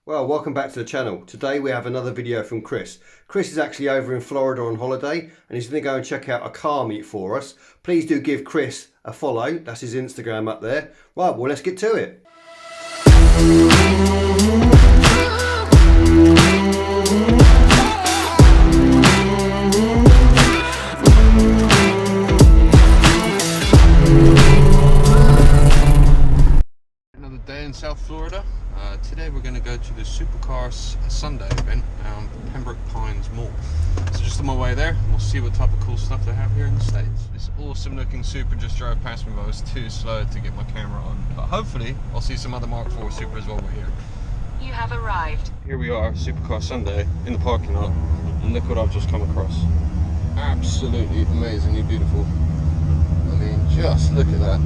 Well, welcome back to the channel. Today we have another video from Chris. Chris is actually over in Florida on holiday and he's going to go and check out a car meet for us. Please do give Chris a follow. That's his Instagram up there. Right, well, let's get to it. Another day in South Florida. Today we're going to go to the Supercar Sunday event around Pembroke Pines Mall. So just on my way there, we'll see what type of cool stuff they have here in the States. This awesome looking Super just drove past me, but I was too slow to get my camera on. But hopefully I'll see some other Mark IV Supers while we're here. You have arrived. Here we are, Supercar Sunday, in the parking lot, and look what I've just come across. Absolutely amazingly beautiful. I mean, just look at that.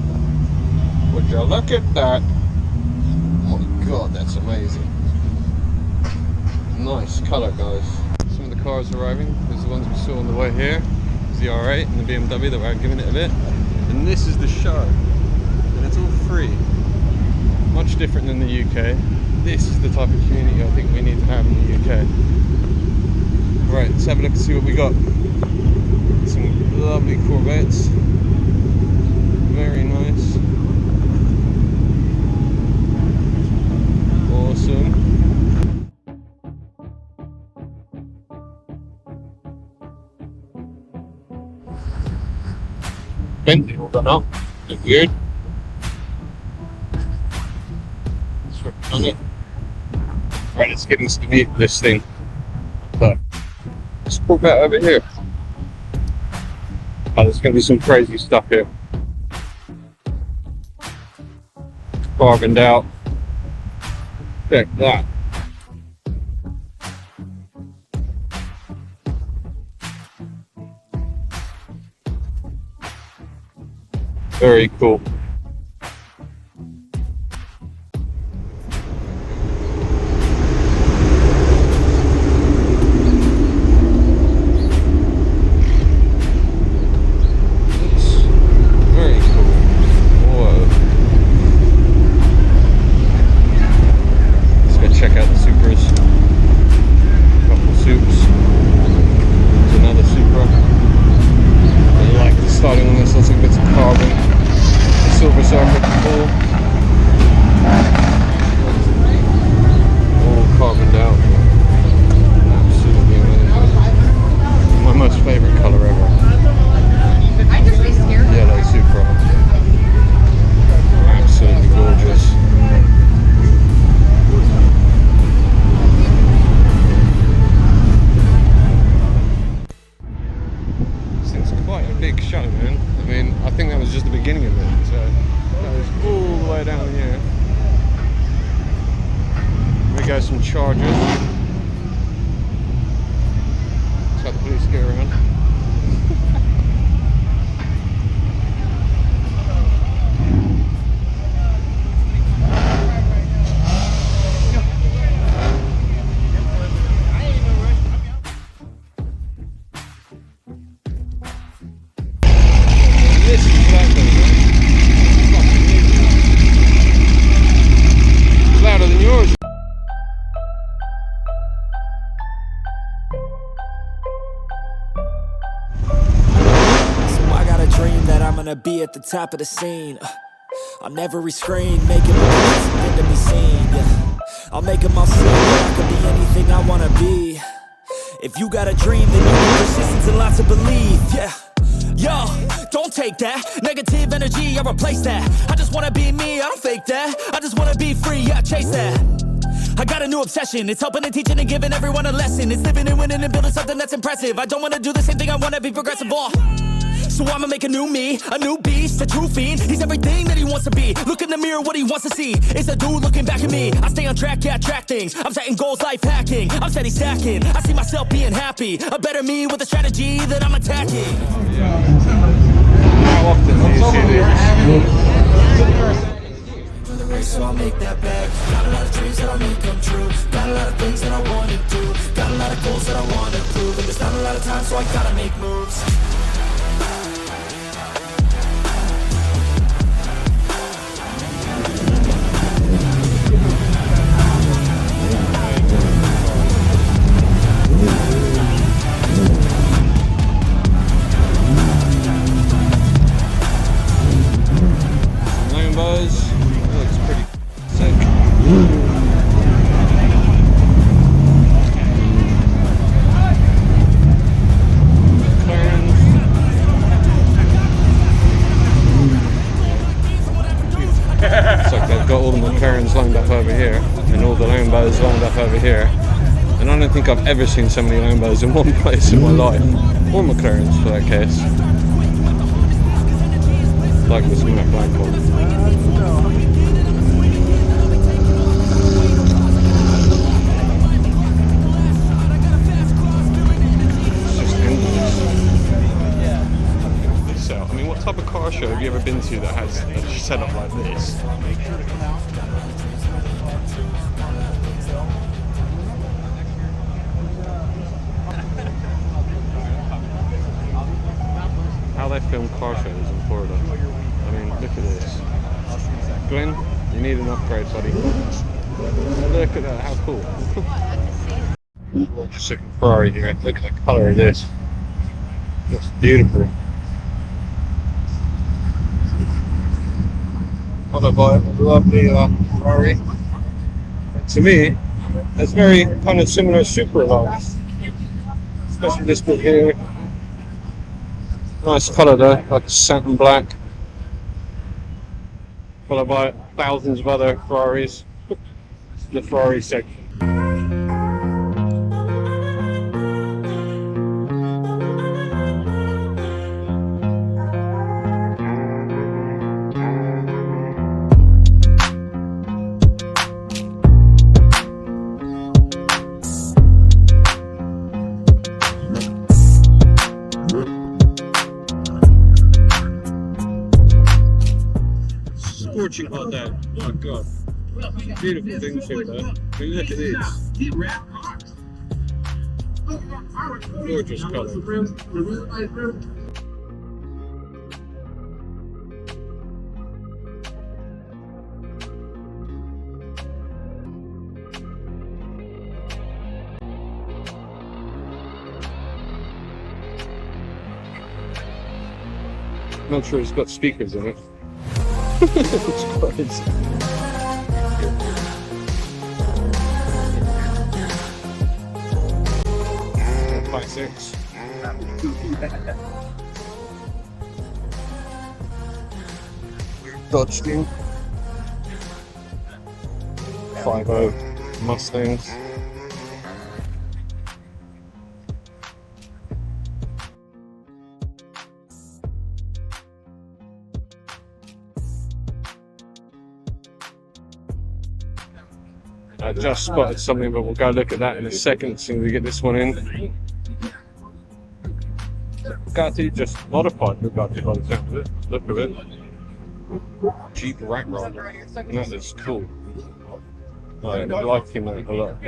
Would you look at that? Oh my god, that's amazing. Nice colour, guys. Some of the cars arriving. There's the ones we saw on the way here. There's the R8 and the BMW that we're giving it a bit. And this is the show. And it's all free. Much different than the UK. This is the type of community I think we need to have in the UK. Right, let's have a look and see what we got. Some lovely Corvettes. Very nice. Awesome. Bentley all done up. Look weird. On it. Right, let's get into this thing. So, let's put that over here. Oh, there's going to be some crazy stuff here. Bargained out. Check that. Very cool. Check out the Supras. A couple Supes. There's another Supra. I like the styling on this, lots of bits of carbon. The silver circuit before. All carboned out. Absolutely amazing. My most favourite colour ever. Yellow Supra. Absolutely gorgeous. Big show, man. I mean, I think that was just the beginning of it. So that was all the way down here. We got some Chargers. Let's have the police get around. Be at the top of the scene on every screen, making something to be seen. Yeah. I'll make them all see that I could be anything I wanna be. If you got a dream, then you need persistence and lots of belief. Yeah. Yo, don't take that negative energy, I replace that. I just wanna be me, I don't fake that. I just wanna be free, yeah, chase that. I got a new obsession, it's helping and teaching and giving everyone a lesson. It's living and winning and building something that's impressive. I don't wanna do the same thing, I wanna be progressive. So I'ma make a new me, a new beast, a true fiend. He's everything that he wants to be. Look in the mirror, what he wants to see is a dude looking back at me. I stay on track, yeah, track things. I'm setting goals, life hacking. I'm steady stacking. I see myself being happy. A better me with a strategy that I'm attacking. How often do you see this? So I'll make that bag. Got a lot of dreams that I'll make come true. Got a lot of things that I wanna do. Got a lot of goals that I wanna prove. And there's not a lot of time, so I gotta make moves. here, and all the Lambos lined up over here. And I don't think I've ever seen so many Lambos in one place in my life, or McLarens for that case. Like this matte black one. It's just endless. So, I mean, what type of car show have you ever been to that has a setup like this? How they film car shows in Florida. I mean, look at this. Glenn, you need an upgrade, buddy. Look at that, how cool. Sick Ferrari here. Look at the colour of this. Looks beautiful. Followed by a lovely Ferrari. And to me, that's very kind of similar Super Alarms. Especially this bit here. Nice colour though, like a satin black. Followed by thousands of other Ferraris. The Ferrari section. Scorching hot day. Oh god. Beautiful things here though. I mean, look at these. Gorgeous colour. Not sure it's got speakers in it. It's crazy. 5.6. Dodge scheme. 5.0 Mustangs. I just spotted something, but we'll go look at that in a second as soon as we get this one in. Bugatti, just modified Bugatti by the sound of it. Look at it. Jeep rack rod. And that is cool. I like him a lot.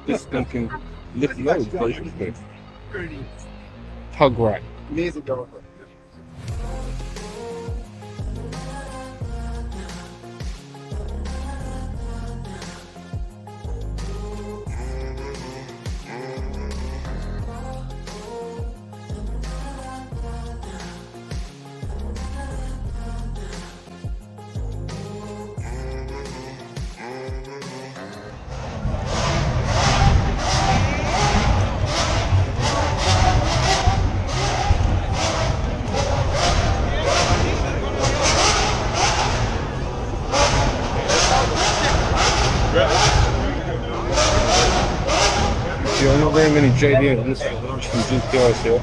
This thing can lift loads very quickly. Tug rack. Amazing going. Yeah, I'm not very many JDMs in this one, I'm just from GTIs here.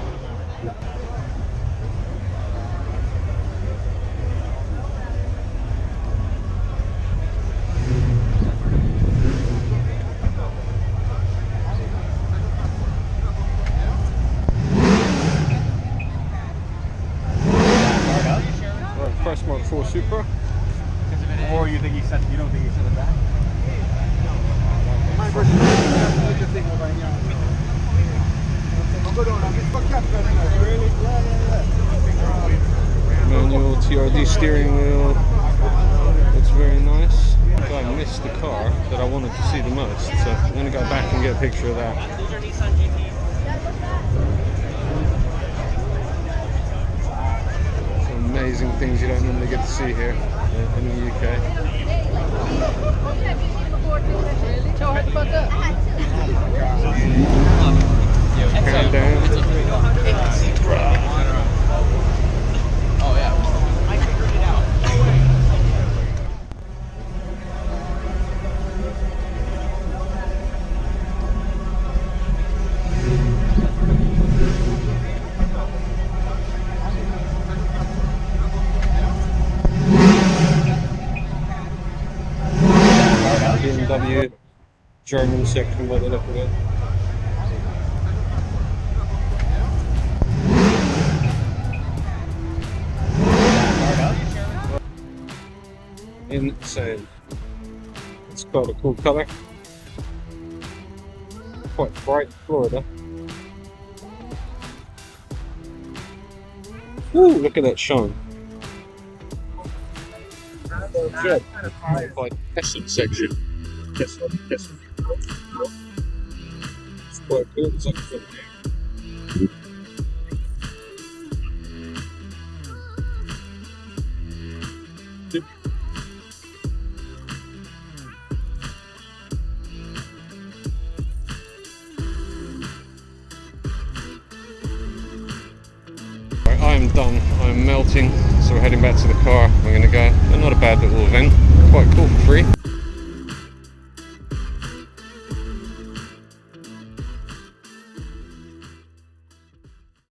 First Mark 4 Supra. Or you think you don't think he set it back? Manual TRD steering wheel. It's very nice. I missed the car that I wanted to see the most, so I'm going to go back and get a picture of that. Some amazing things you don't normally get to see here in the UK. Count down. Oh yeah. I figured it out. BMW German section by the look of it. Insane. It's quite a cool colour. Quite bright Florida. Ooh, look at that shine. Good. Quite essence section. It's quite cool. It's like a Right, I am done. I'm melting, so we're heading back to the car. We're going to go. But not a bad little event. Quite cool for free.